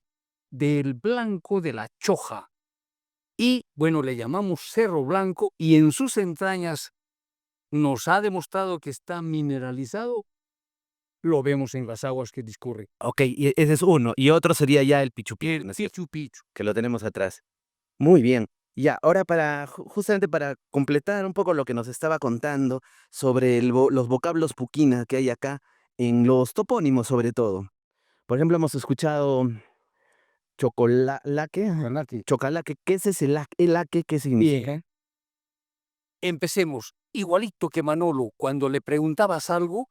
del blanco de la choja. Y bueno, le llamamos Cerro Blanco y en sus entrañas nos ha demostrado que está mineralizado. Lo vemos en las aguas que discurren. Ok, y ese es uno. Y otro sería ya el Pichu Pichu, El ¿no es cierto? Pichu Pichu. Que lo tenemos atrás. Muy bien. Ya, ahora justamente para completar un poco lo que nos estaba contando sobre los vocablos puquina que hay acá, en los topónimos sobre todo. Por ejemplo, hemos escuchado chocolaque, chocalaque. ¿Qué es ese laque? ¿Qué significa? Bien. Empecemos. Igualito que Manolo, cuando le preguntabas algo,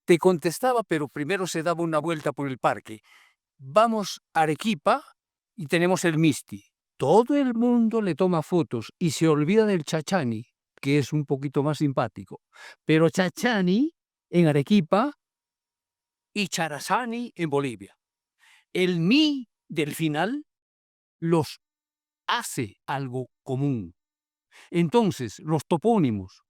te contestaba, pero primero se daba una vuelta por el parque. Vamos a Arequipa y tenemos el Misti. Todo el mundo le toma fotos y se olvida del Chachani, que es un poquito más simpático. Pero Chachani en Arequipa y Charazani en Bolivia. El mi del final los hace algo común. Entonces, los topónimos,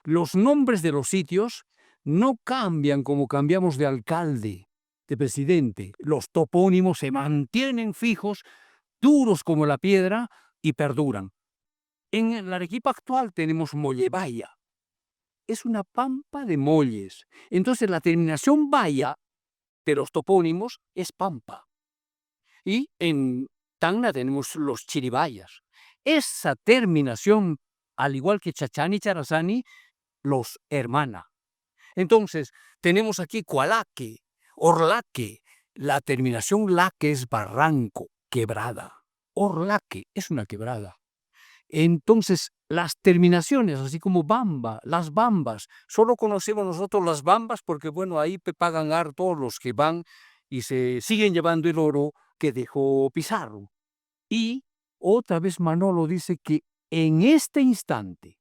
los nombres de los sitios no cambian como cambiamos de alcalde, de presidente. Los topónimos se mantienen fijos, duros como la piedra y perduran. En la Arequipa actual tenemos Mollevaya. Es una pampa de molles. Entonces la terminación vaya de los topónimos es pampa. Y en Tacna tenemos los chiribayas. Esa terminación, al igual que Chachani y Charazani, los hermana. Entonces, tenemos aquí Cualaque, Orlaque. La terminación laque es barranco, quebrada. Orlaque es una quebrada. Entonces, las terminaciones, así como bamba, las bambas, solo conocemos nosotros las bambas porque, bueno, ahí pagan harto los que van y se siguen llevando el oro que dejó Pizarro. Y otra vez Manolo dice que en este instante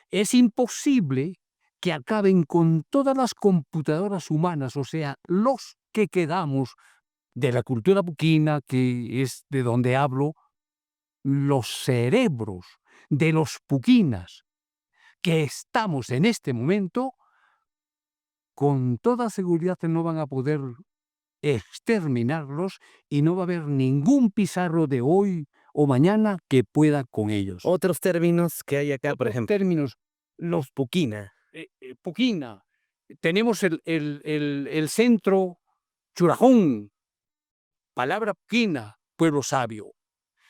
es imposible que acaben con todas las computadoras humanas, o sea, los que quedamos de la cultura puquina, que es de donde hablo, los cerebros de los puquinas que estamos en este momento, con toda seguridad no van a poder exterminarlos y no va a haber ningún Pizarro de hoy o mañana que pueda con ellos. Otros términos que hay acá, por Otros ejemplo, términos, los puquina. puquina. Tenemos el centro Churajón, palabra puquina, pueblo sabio.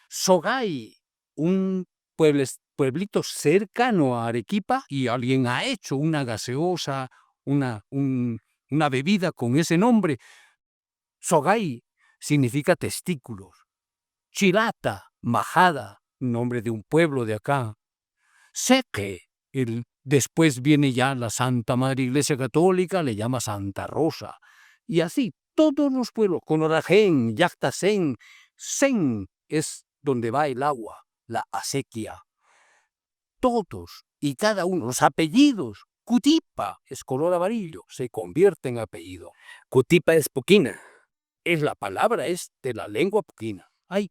Sogay, un pueblito cercano a Arequipa, y alguien ha hecho una gaseosa, una bebida con ese nombre. Sogay significa testículos. Chilata, majada, nombre de un pueblo de acá. Seque, después viene ya la Santa Madre Iglesia Católica, le llama Santa Rosa. Y así, todos los pueblos, Conorajén, Yactasén, Sen es donde va el agua, la acequia. Todos y cada uno, los apellidos, Cutipa es color amarillo, se convierte en apellido. Cutipa es puquina. La palabra es de la lengua puquina. Hay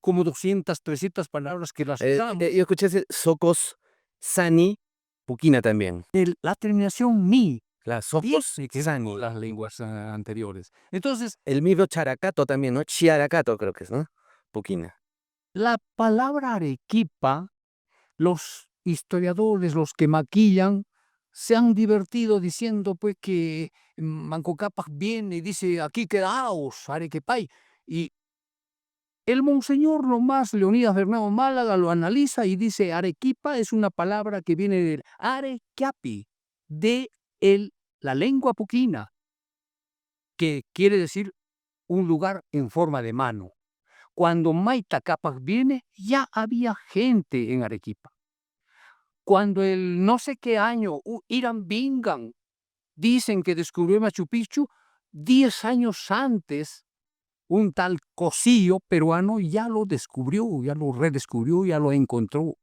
como 200, 300 palabras que las usamos. Yo escuché ese Socos, Sani, puquina también. La terminación mi, La Socos, que Sani. las lenguas anteriores. Entonces, El mismo characato también, ¿no? Chiaracato creo que es, ¿no? Puquina. la palabra Arequipa, los historiadores, los que maquillan, se han divertido diciendo pues que Manco Cápac viene y dice aquí quedaos, Arequipay, y El monseñor nomás, Leonidas Bernardo Málaga, lo analiza y dice, Arequipa es una palabra que viene del arequiapi, de la lengua puquina, que quiere decir un lugar en forma de mano. Cuando Maita Cápac viene, ya había gente en Arequipa. Cuando el no sé qué año, Irán Bingham, dicen que descubrió Machu Picchu, 10 años antes, un tal Cosillo peruano ya lo descubrió, ya lo redescubrió, ya lo encontró.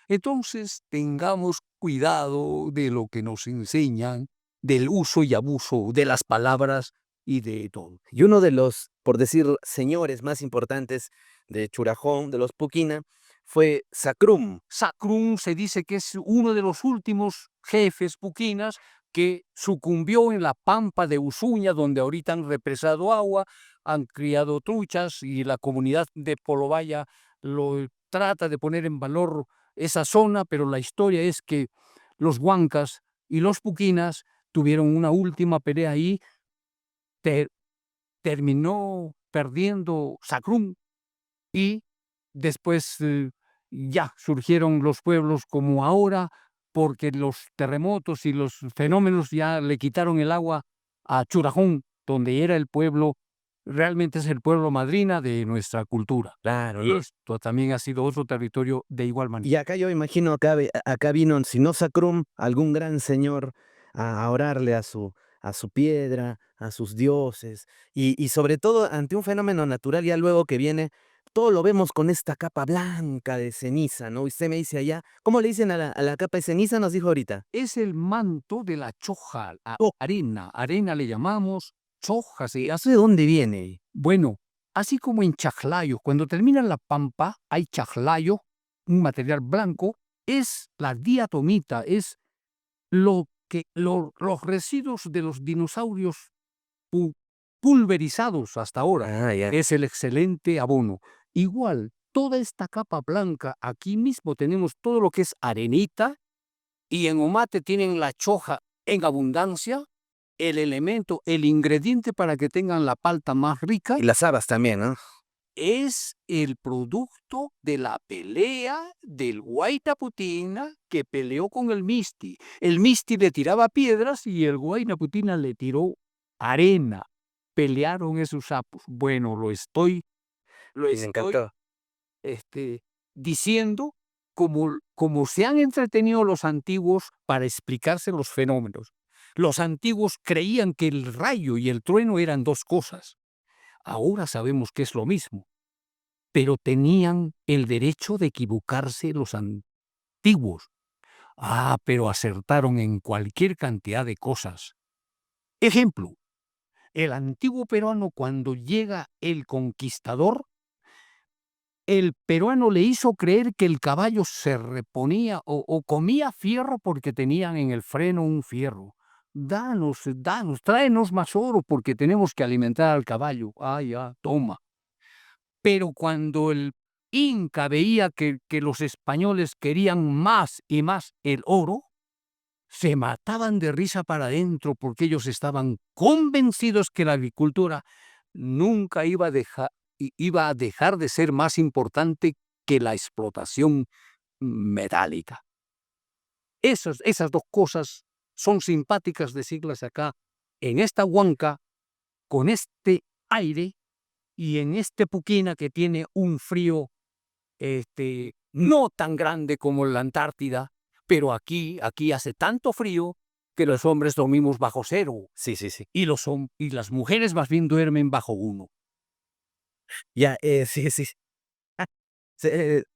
Entonces, tengamos cuidado de lo que nos enseñan, del uso y abuso de las palabras y de todo. Y uno de los, por decir, señores más importantes de Churajón, de los Puquina, fue Sacrum. Sacrum se dice que es uno de los últimos jefes puquinas que sucumbió en la pampa de Usuña, donde ahorita han represado agua, han criado truchas y la comunidad de Polobaya lo trata de poner en valor esa zona, pero la historia es que los huancas y los puquinas tuvieron una última pelea ahí, terminó perdiendo Sacrum y después ya surgieron los pueblos como ahora, porque los terremotos y los fenómenos ya le quitaron el agua a Churajón, donde era el pueblo, realmente es el pueblo madrina de nuestra cultura. Claro. Y esto también ha sido otro territorio de igual manera. Y acá yo imagino, acá vino, si no Sacrum, algún gran señor a orarle a su piedra, a sus dioses, y sobre todo ante un fenómeno natural, ya luego que viene, todo lo vemos con esta capa blanca de ceniza, ¿no? Y usted me dice allá, ¿cómo le dicen a la capa de ceniza? Nos dijo ahorita. Es el manto de la choja, Oh. arena le llamamos, choja se hace. ¿De dónde viene? Bueno, así como en Chaclayo, cuando termina la pampa, hay chaclayo, un material blanco, es la diatomita, es los residuos de los dinosaurios pulverizados hasta ahora. Ah, ya. Es el excelente abono. Igual, toda esta capa blanca, aquí mismo tenemos todo lo que es arenita, y en Omate tienen la choja en abundancia, el elemento, el ingrediente para que tengan la palta más rica. Y las habas también, ¿no? Es el producto de la pelea del Huayna Putina que peleó con el Misti. El Misti le tiraba piedras y el Huayna Putina le tiró arena. Pelearon esos sapos. Bueno, lo estoy Me encantó. diciendo como se han entretenido los antiguos para explicarse los fenómenos. Los antiguos creían que el rayo y el trueno eran dos cosas. Ahora sabemos que es lo mismo, pero tenían el derecho de equivocarse los antiguos. Pero acertaron en cualquier cantidad de cosas. Ejemplo, el antiguo peruano cuando llega el conquistador, el peruano le hizo creer que el caballo se reponía o comía fierro porque tenían en el freno un fierro. Danos, tráenos más oro porque tenemos que alimentar al caballo. Toma. Pero cuando el Inca veía que los españoles querían más y más el oro, se mataban de risa para adentro porque ellos estaban convencidos que la agricultura nunca iba a dejar de ser más importante que la explotación metálica. Esas dos cosas son simpáticas decirlas acá, en esta huanca, con este aire y en este Puquina que tiene un frío no tan grande como en la Antártida, pero aquí hace tanto frío que los hombres dormimos bajo 0. Sí, sí, sí. Y las mujeres más bien duermen bajo 1. Ya, sí, sí.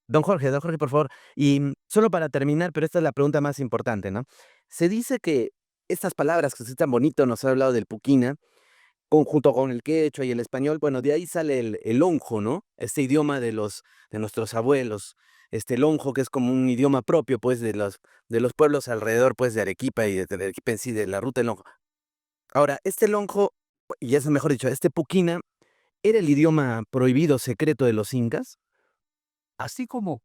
Don Jorge, por favor. Y solo para terminar, pero esta es la pregunta más importante, ¿no? Se dice que estas palabras que usted tan bonito nos ha hablado del Puquina, junto con el quechua y el español, bueno, de ahí sale el onjo, ¿no? Este idioma de nuestros abuelos, el onjo que es como un idioma propio, pues, de los pueblos alrededor, pues, de Arequipa y de Arequipa en sí, de la ruta del onjo. Ahora, este lonjo, y eso mejor dicho, este Puquina, ¿era el idioma prohibido secreto de los incas? Así como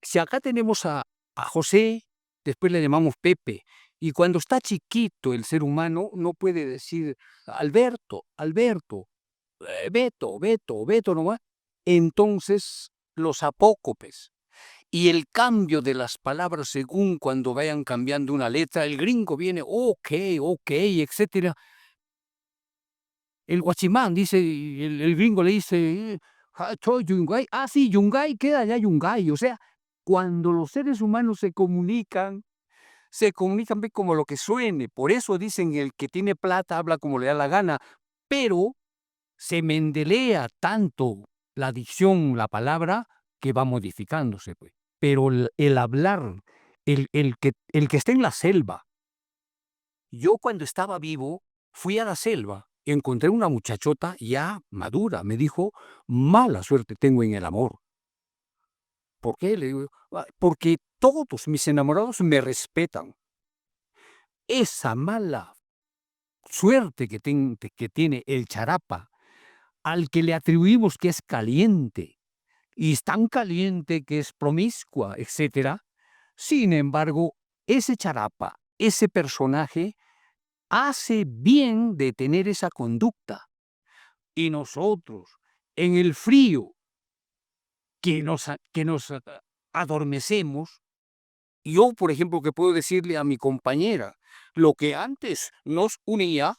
si acá tenemos a José, después le llamamos Pepe, y cuando está chiquito el ser humano no puede decir Alberto, Beto nomás, entonces los apócopes y el cambio de las palabras según cuando vayan cambiando una letra, el gringo viene, ok, etcétera. El guachimán dice, el gringo le dice, soy Yungay. Ah, sí, Yungay, queda allá Yungay. O sea, cuando los seres humanos se comunican bien como lo que suene. Por eso dicen el que tiene plata habla como le da la gana. Pero se mendelea tanto la dicción, la palabra, que va modificándose, pues. Pero el hablar, el que está en la selva. Yo cuando estaba vivo, fui a la selva, encontré una muchachota ya madura, me dijo, mala suerte tengo en el amor. ¿Por qué? Le digo, porque todos mis enamorados me respetan. Esa mala suerte que tiene el charapa, al que le atribuimos que es caliente, y es tan caliente que es promiscua, etc. Sin embargo, ese charapa, ese personaje, hace bien de tener esa conducta. Y nosotros, en el frío, que nos adormecemos, yo, por ejemplo, que puedo decirle a mi compañera, lo que antes nos unía,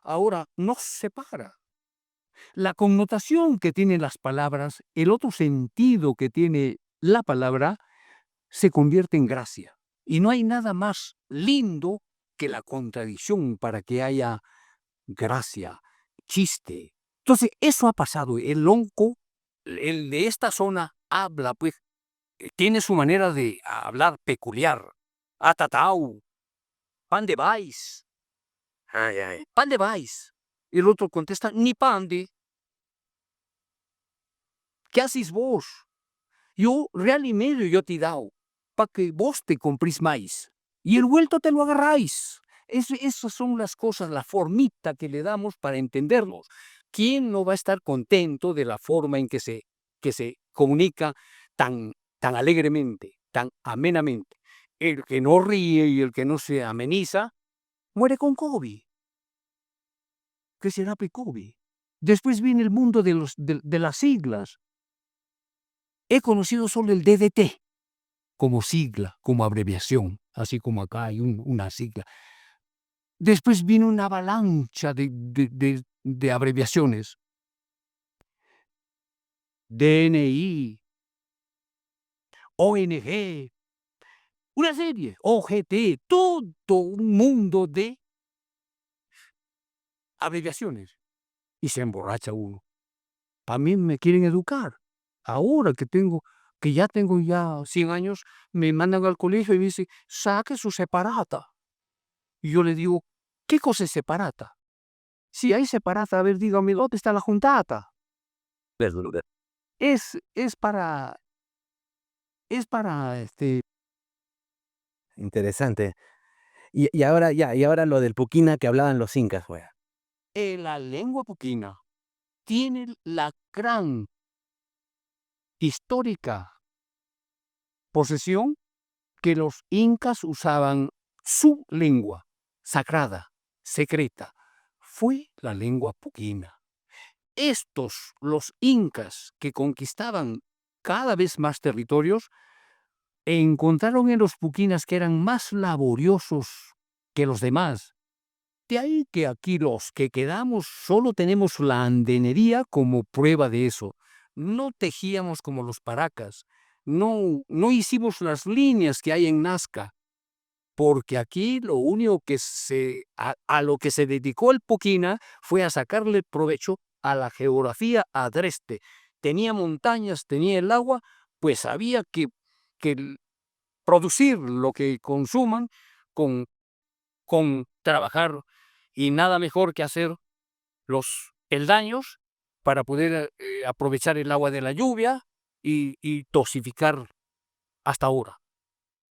ahora nos separa. La connotación que tienen las palabras, el otro sentido que tiene la palabra, se convierte en gracia. Y no hay nada más lindo que la contradicción para que haya gracia, chiste. Entonces, eso ha pasado. El lonco, el de esta zona, habla, pues, tiene su manera de hablar peculiar. Atatau, pan de vais. Ay, ay. Pan de vais. Y el otro contesta, ni pan de. ¿Qué haces vos? Yo, real y medio yo te he dado, para que vos te comprís maíz. Y el vuelto te lo agarráis. Esas son las cosas, la formita que le damos para entendernos. ¿Quién no va a estar contento de la forma en que se comunica tan alegremente, tan amenamente? El que no ríe y el que no se ameniza, muere con COVID. ¿Qué será COVID? Después viene el mundo de las siglas. He conocido solo el DDT como sigla, como abreviación, así como acá hay una sigla. Después vino una avalancha de abreviaciones. DNI, ONG, una serie, OGT, todo un mundo de abreviaciones. Y se emborracha uno. Para mí me quieren educar. Ahora que ya tengo 100 años, me mandan al colegio y me dicen, saque su separata. Y yo le digo, ¿qué cosa es separata? Si hay separata, a ver, dígame, ¿dónde está la juntata? Es para, Interesante. Y ahora lo del Puquina que hablaban los incas, güey. la lengua puquina tiene la gran histórica posesión que los incas usaban su lengua sagrada, secreta, fue la lengua puquina. Los incas que conquistaban cada vez más territorios, encontraron en los puquinas que eran más laboriosos que los demás. De ahí que aquí los que quedamos solo tenemos la andenería como prueba de eso. No tejíamos como los paracas, no hicimos las líneas que hay en Nazca, porque aquí lo único que a lo que se dedicó el puquina fue a sacarle provecho a la geografía agreste. Tenía montañas, tenía el agua, pues había que producir lo que consuman con trabajar, y nada mejor que hacer los peldaños para poder aprovechar el agua de la lluvia y tosificar hasta ahora.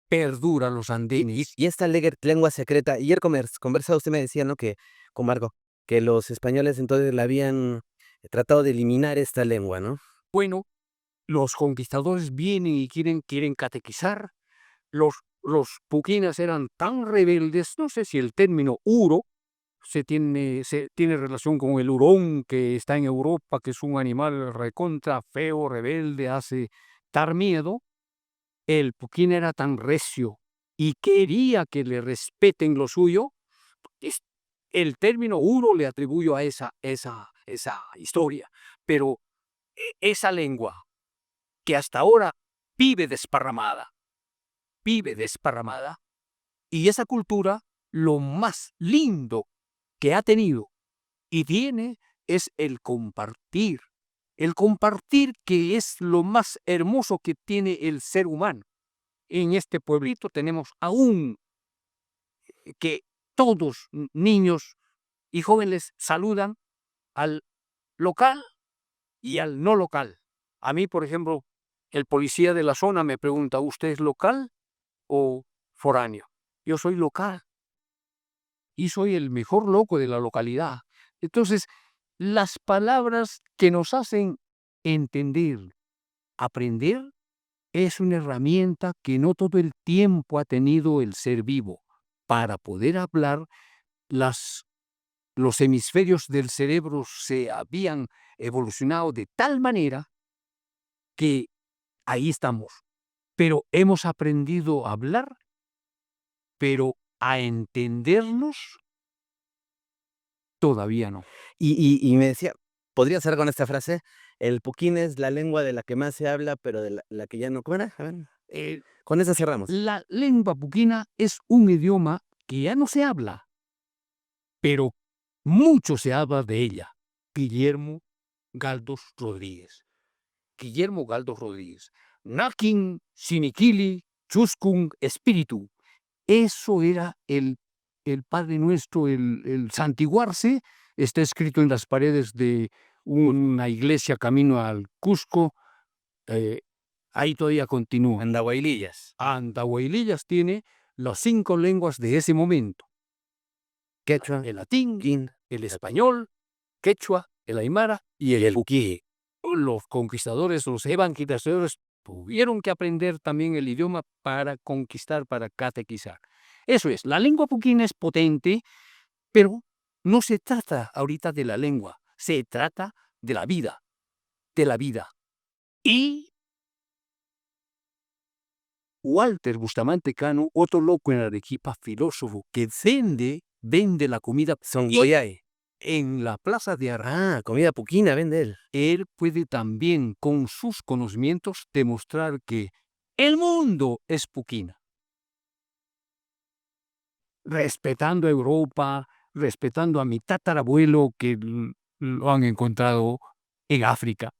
Perdura los andenes. Y esta lengua secreta, ayer conversado usted me decía, ¿no? Que, con Marco, que los españoles entonces la habían tratado de eliminar esta lengua, ¿no? Bueno, los conquistadores vienen y quieren catequizar. Los puquinas eran tan rebeldes, no sé si el término uro tiene relación con el hurón que está en Europa, que es un animal recontra feo, rebelde, hace dar miedo. El puquín era tan recio y quería que le respeten lo suyo. El término huro le atribuyo a esa historia, pero esa lengua que hasta ahora vive desparramada, y esa cultura, lo más lindo que ha tenido y tiene es el compartir que es lo más hermoso que tiene el ser humano. En este pueblito tenemos aún que todos, niños y jóvenes, saludan al local y al no local. A mí, por ejemplo, el policía de la zona me pregunta, ¿usted es local o foráneo? Yo soy local y soy el mejor loco de la localidad. Entonces, las palabras que nos hacen entender, aprender, es una herramienta que no todo el tiempo ha tenido el ser vivo. Para poder hablar, los hemisferios del cerebro se habían evolucionado de tal manera que ahí estamos. Pero hemos aprendido a hablar, pero a entendernos todavía no. Y me decía, ¿podría cerrar con esta frase? El puquín es la lengua de la que más se habla, pero de la que ya no. ¿Cómo era? A ver, con esa cerramos. La lengua puquina es un idioma que ya no se habla, pero mucho se habla de ella. Guillermo Galdos Rodríguez. Nakin Siniquili Chuskun Espíritu. Eso era el Padre Nuestro, el santiguarse. Está escrito en las paredes de una iglesia camino al Cusco. Ahí todavía continúa. Andahuaylillas. Andahuaylillas tiene las 5 lenguas de ese momento. Quechua, El latín, puquín, el español, quechua, el aymara y el puquí. Los conquistadores, los evangelizadores, tuvieron que aprender también el idioma para conquistar, para catequizar. Eso es, la lengua puquina es potente, pero no se trata ahorita de la lengua, se trata de la vida, Y Walter Bustamante Cano, otro loco en Arequipa, filósofo, que vende la comida Songoyae. en la plaza de Ará. Comida puquina vende él. Él puede también, con sus conocimientos, demostrar que el mundo es puquina. Respetando a Europa, respetando a mi tatarabuelo que lo han encontrado en África.